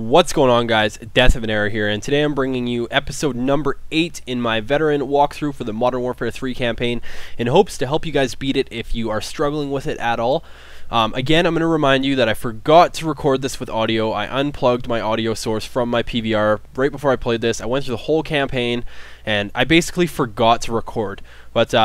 What's going on, guys? TheDeathOfAnEra here, and today I'm bringing you episode number 8 in my veteran walkthrough for the Modern Warfare 3 campaign in hopes to help you guys beat it if you are struggling with it at all. Again, I'm going to remind you that I forgot to record this with audio. I unplugged my audio source from my PVR right before I played this. I went through the whole campaign, and I basically forgot to record. But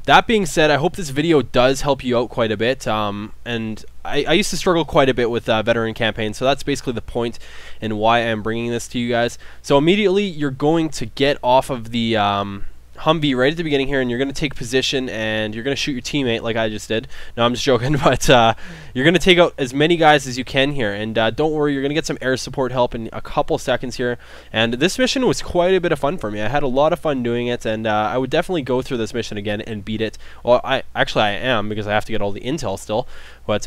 that being said, I hope this video does help you out quite a bit, and I used to struggle quite a bit with veteran campaigns, so that's basically the point and why I'm bringing this to you guys. So immediately you're going to get off of the Humvee right at the beginning here, and you're going to take position and you're going to shoot your teammate like I just did. No, I'm just joking, but you're going to take out as many guys as you can here, and don't worry, you're going to get some air support help in a couple seconds here. And this mission was quite a bit of fun for me. I had a lot of fun doing it, and I would definitely go through this mission again and beat it. Well, I am, because I have to get all the intel still. But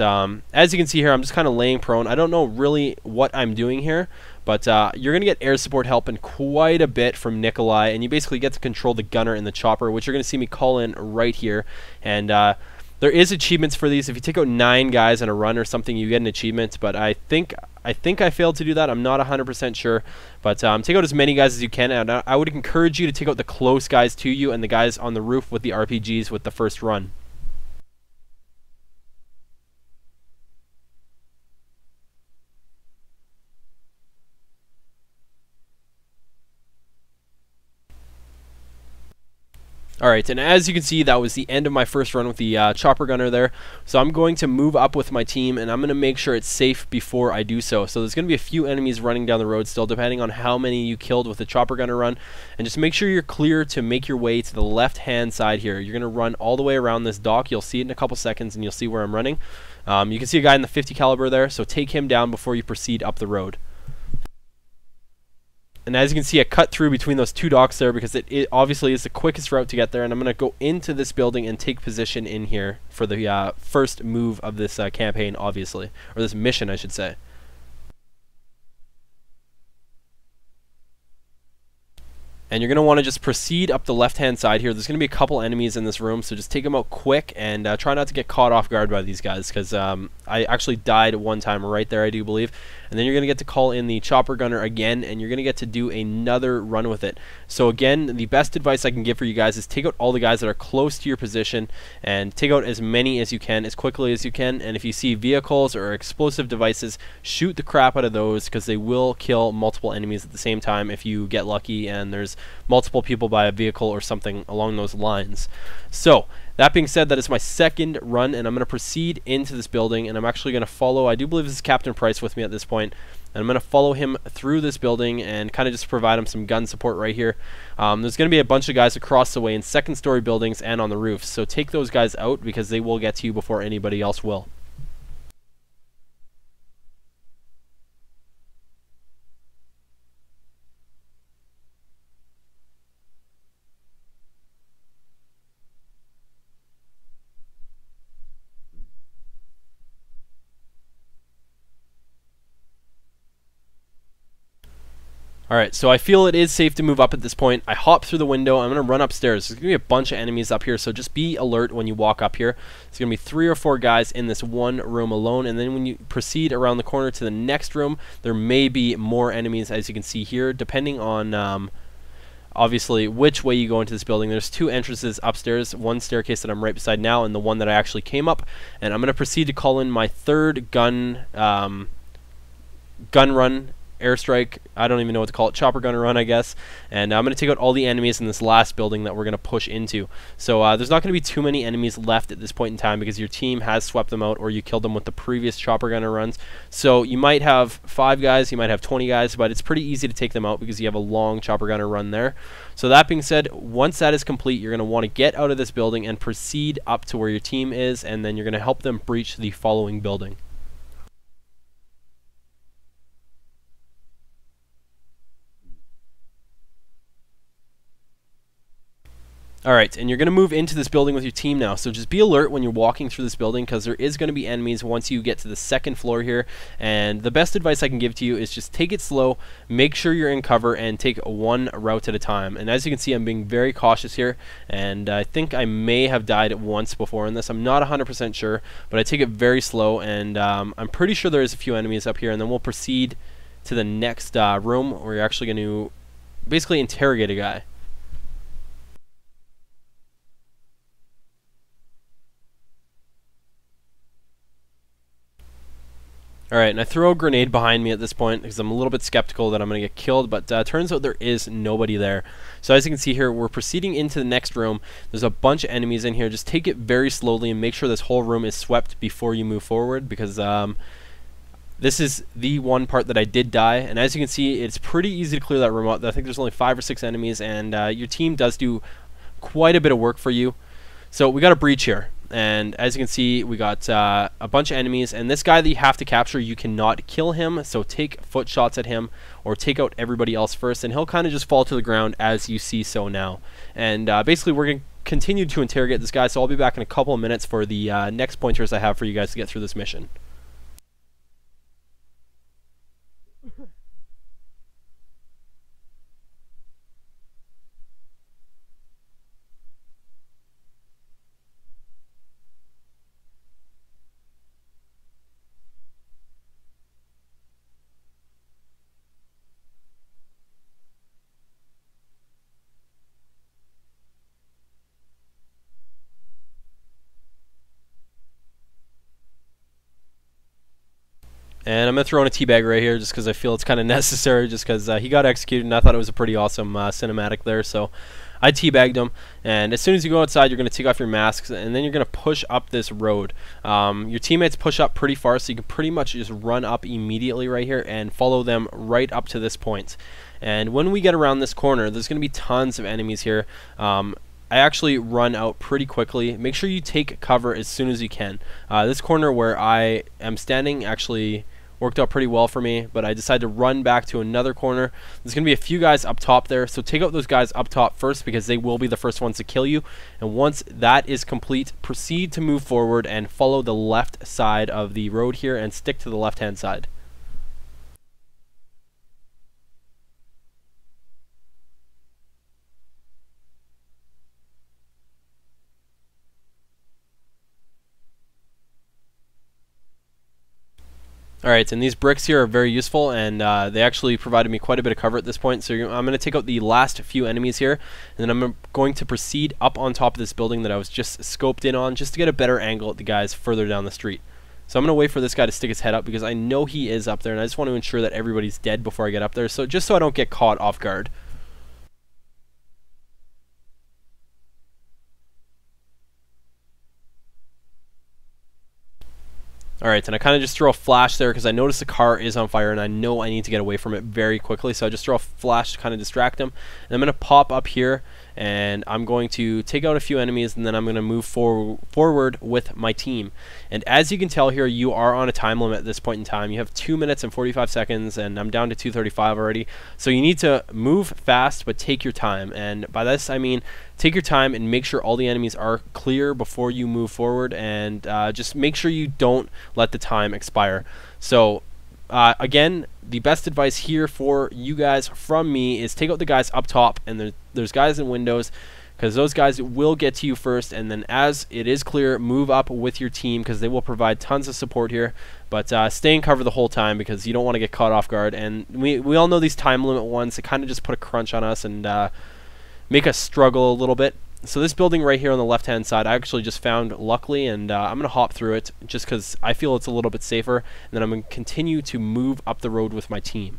as you can see here, I'm just kind of laying prone. I don't know really what I'm doing here, but you're going to get air support help in quite a bit from Nikolai, and you basically get to control the gunner and the chopper, which you're going to see me call in right here. And there is achievements for these. If you take out 9 guys in a run or something, you get an achievement, but I think I failed to do that. I'm not 100% sure, but take out as many guys as you can, and I would encourage you to take out the close guys to you and the guys on the roof with the RPGs with the first run. Alright, and as you can see, that was the end of my first run with the chopper gunner there. So I'm going to move up with my team, and I'm going to make sure it's safe before I do so. So there's going to be a few enemies running down the road still, depending on how many you killed with the chopper gunner run. And just make sure you're clear to make your way to the left-hand side here. You're going to run all the way around this dock. You'll see it in a couple seconds, and you'll see where I'm running. You can see a guy in the 50 caliber there, so take him down before you proceed up the road. And as you can see, I cut through between those 2 docks there because it obviously is the quickest route to get there. And I'm going to go into this building and take position in here for the first move of this campaign, obviously. Or this mission, I should say. And you're going to want to just proceed up the left-hand side here. There's going to be a couple enemies in this room, so just take them out quick and try not to get caught off guard by these guys, because I actually died one time right there, I do believe. And then you're going to get to call in the chopper gunner again, and you're going to get to do another run with it. So again, the best advice I can give for you guys is take out all the guys that are close to your position, and take out as many as you can, as quickly as you can. And if you see vehicles or explosive devices, shoot the crap out of those, because they will kill multiple enemies at the same time if you get lucky and there's multiple people by a vehicle or something along those lines. So that being said, that is my second run, and I'm going to proceed into this building, and I'm actually going to follow, I do believe this is Captain Price with me at this point, and I'm going to follow him through this building and kind of just provide him some gun support right here. There's going to be a bunch of guys across the way in second-story buildings and on the roofs, so take those guys out because they will get to you before anybody else will. Alright, so I feel it is safe to move up at this point. I hop through the window. I'm going to run upstairs. There's going to be a bunch of enemies up here, so just be alert when you walk up here. There's going to be 3 or 4 guys in this one room alone, and then when you proceed around the corner to the next room, there may be more enemies, as you can see here, depending on obviously which way you go into this building. There's 2 entrances upstairs, one staircase that I'm right beside now, and the one that I actually came up. And I'm going to proceed to call in my third gun run, airstrike, I don't even know what to call it, chopper gunner run, I guess. And I'm going to take out all the enemies in this last building that we're going to push into. So there's not going to be too many enemies left at this point in time because your team has swept them out, or you killed them with the previous chopper gunner runs. So you might have 5 guys, you might have 20 guys, but it's pretty easy to take them out because you have a long chopper gunner run there. So that being said, once that is complete, you're going to want to get out of this building and proceed up to where your team is, and then you're going to help them breach the following building. Alright, and you're going to move into this building with your team now, so just be alert when you're walking through this building because there is going to be enemies once you get to the second floor here, and the best advice I can give to you is just take it slow, make sure you're in cover, and take one route at a time. And as you can see, I'm being very cautious here, and I think I may have died once before in this. I'm not 100% sure, but I take it very slow, and I'm pretty sure there is a few enemies up here, and then we'll proceed to the next room where you're actually going to basically interrogate a guy. Alright, and I throw a grenade behind me at this point because I'm a little bit skeptical that I'm going to get killed, but turns out there is nobody there. So as you can see here, we're proceeding into the next room. There's a bunch of enemies in here. Just take it very slowly and make sure this whole room is swept before you move forward, because this is the one part that I did die, and as you can see, it's pretty easy to clear that room out. I think there's only 5 or 6 enemies, and your team does do quite a bit of work for you. So we got a breach here. And as you can see, we got a bunch of enemies, and this guy that you have to capture, you cannot kill him, so take foot shots at him or take out everybody else first, and he'll kind of just fall to the ground as you see so now. And basically we're going to continue to interrogate this guy, so I'll be back in a couple of minutes for the next pointers I have for you guys to get through this mission. And I'm going to throw in a teabag right here just because I feel it's kind of necessary, just because he got executed and I thought it was a pretty awesome cinematic there. So I teabagged him, and as soon as you go outside, you're going to take off your masks, and then you're going to push up this road. Your teammates push up pretty far, so you can pretty much just run up immediately right here and follow them right up to this point. And when we get around this corner, there's going to be tons of enemies here. I actually run out pretty quickly. Make sure you take cover as soon as you can. This corner where I am standing actually worked out pretty well for me, but I decided to run back to another corner. There's going to be a few guys up top there, so take out those guys up top first because they will be the first ones to kill you. And once that is complete, proceed to move forward and follow the left side of the road here and stick to the left-hand side. Alright, and these bricks here are very useful, and they actually provided me quite a bit of cover at this point. So I'm going to take out the last few enemies here, and then I'm going to proceed up on top of this building that I was just scoped in on, just to get a better angle at the guys further down the street. So I'm going to wait for this guy to stick his head up, because I know he is up there, and I just want to ensure that everybody's dead before I get up there, so just so I don't get caught off guard. Alright, and I kind of just throw a flash there because I notice the car is on fire and I know I need to get away from it very quickly, so I just throw a flash to kind of distract him. And I'm going to pop up here and I'm going to take out a few enemies, and then I'm going to move forward with my team. And as you can tell here, you are on a time limit at this point in time. You have 2 minutes and 45 seconds, and I'm down to 2:35 already. So you need to move fast, but take your time. And by this, I mean take your time and make sure all the enemies are clear before you move forward, and just make sure you don't let the time expire. So again, the best advice here for you guys from me is take out the guys up top, and there's guys in windows, because those guys will get to you first, and then as it is clear, move up with your team because they will provide tons of support here. But stay in cover the whole time because you don't want to get caught off guard. And we all know these time limit ones, they kind of just put a crunch on us and make us struggle a little bit. So this building right here on the left hand side I actually just found, luckily, and I'm going to hop through it just because I feel it's a little bit safer, and then I'm going to continue to move up the road with my team.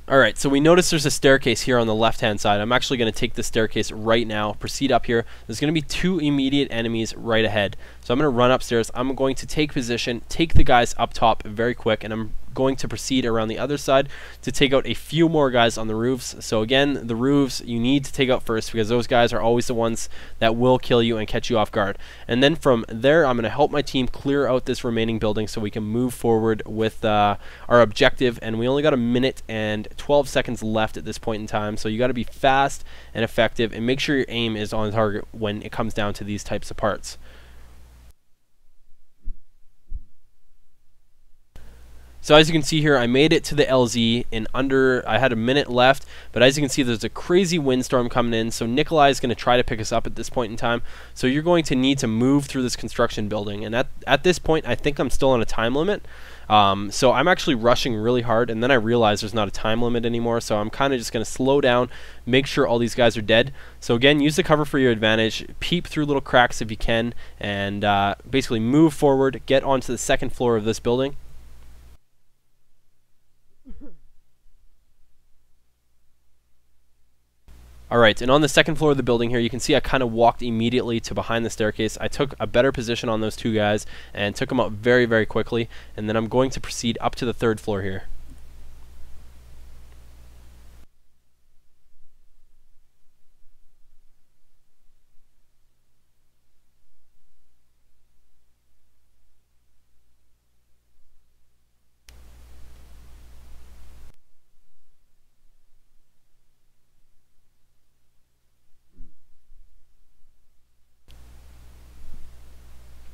Alright, so we notice there's a staircase here on the left hand side. I'm actually going to take the staircase right now, proceed up here. There's going to be 2 immediate enemies right ahead. So I'm going to run upstairs. I'm going to take position, take the guys up top very quick, and I'm going to proceed around the other side to take out a few more guys on the roofs. So again, the roofs you need to take out first because those guys are always the ones that will kill you and catch you off guard. And then from there, I'm going to help my team clear out this remaining building so we can move forward with our objective. And we only got 1 minute and 12 seconds left at this point in time, so you got to be fast and effective and make sure your aim is on target when it comes down to these types of parts. So as you can see here, I made it to the LZ in I had a minute left, but as you can see, there's a crazy windstorm coming in, so Nikolai is going to try to pick us up at this point in time. So you're going to need to move through this construction building, and at this point, I think I'm still on a time limit. So I'm actually rushing really hard, and then I realize there's not a time limit anymore, so I'm kind of just going to slow down, make sure all these guys are dead. So again, use the cover for your advantage, peep through little cracks if you can, and basically move forward, get onto the second floor of this building. Alright, and on the second floor of the building here, you can see I kind of walked immediately to behind the staircase. I took a better position on those two guys and took them out very, very quickly, and then I'm going to proceed up to the third floor here.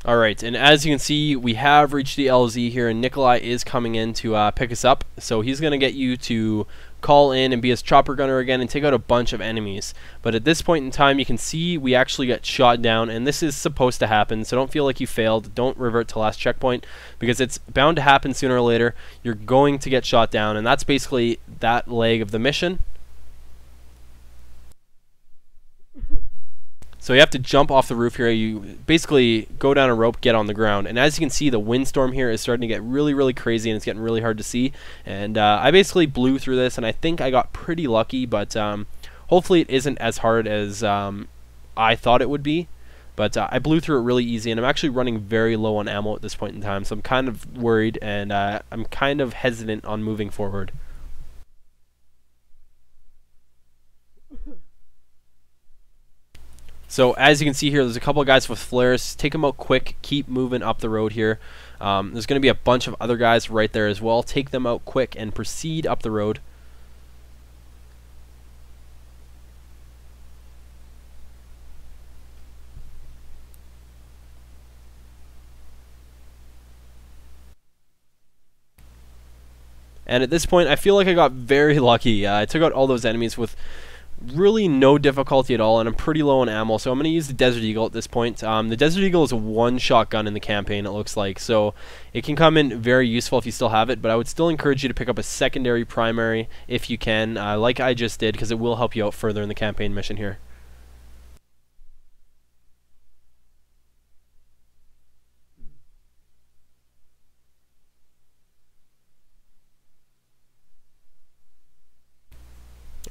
Alright, and as you can see, we have reached the LZ here, and Nikolai is coming in to pick us up. So he's going to get you to call in and be his chopper gunner again and take out a bunch of enemies. But at this point in time, you can see we actually got shot down, and this is supposed to happen, so don't feel like you failed. Don't revert to last checkpoint, because it's bound to happen sooner or later. You're going to get shot down, and that's basically that leg of the mission. So you have to jump off the roof here. You basically go down a rope, get on the ground. And as you can see, the windstorm here is starting to get really, really crazy, and it's getting really hard to see. And I basically blew through this, and I think I got pretty lucky, but hopefully it isn't as hard as I thought it would be. But I blew through it really easy, and I'm actually running very low on ammo at this point in time, so I'm kind of worried, and I'm kind of hesitant on moving forward. So as you can see here, there's a couple of guys with flares. Take them out quick. Keep moving up the road here. There's going to be a bunch of other guys right there as well. Take them out quick and proceed up the road. And at this point, I feel like I got very lucky. I took out all those enemies with really no difficulty at all, and I'm pretty low on ammo, so I'm going to use the Desert Eagle at this point. The Desert Eagle is a one-shot gun in the campaign, it looks like, so it can come in very useful if you still have it, but I would still encourage you to pick up a secondary primary if you can, like I just did, because it will help you out further in the campaign mission here.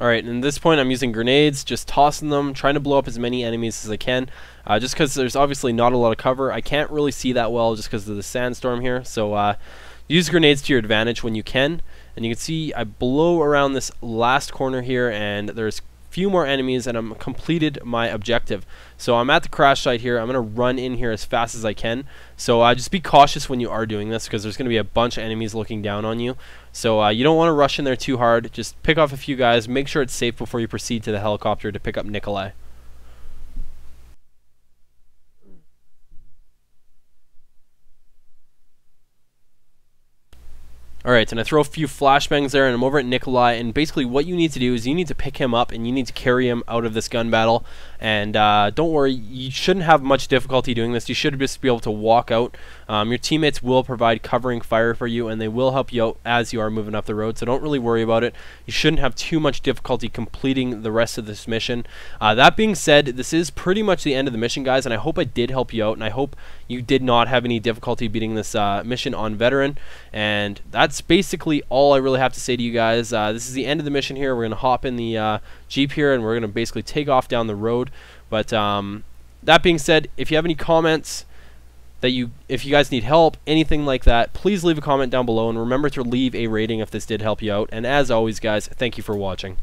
Alright, and at this point I'm using grenades, just tossing them, trying to blow up as many enemies as I can, just because there's obviously not a lot of cover. I can't really see that well just because of the sandstorm here, so use grenades to your advantage when you can. And you can see I blow around this last corner here, and there's few more enemies, and I'm completed my objective. So I'm at the crash site here. I'm going to run in here as fast as I can. So just be cautious when you are doing this, because there's going to be a bunch of enemies looking down on you. So you don't want to rush in there too hard. Just pick off a few guys. Make sure it's safe before you proceed to the helicopter to pick up Nikolai. Alright, and I throw a few flashbangs there, and I'm over at Nikolai, and basically what you need to do is you need to pick him up, and you need to carry him out of this gun battle, and don't worry, you shouldn't have much difficulty doing this. You should just be able to walk out. Your teammates will provide covering fire for you, and they will help you out as you are moving up the road, so don't really worry about it. You shouldn't have too much difficulty completing the rest of this mission. That being said, this is pretty much the end of the mission, guys, and I hope I did help you out, and I hope you did not have any difficulty beating this mission on Veteran, and that's basically all I really have to say to you guys. This is the end of the mission here. We're going to hop in the Jeep here, and we're going to basically take off down the road. But that being said, if you have any comments, if you guys need help, anything like that, please leave a comment down below, and remember to leave a rating if this did help you out. And as always, guys, thank you for watching.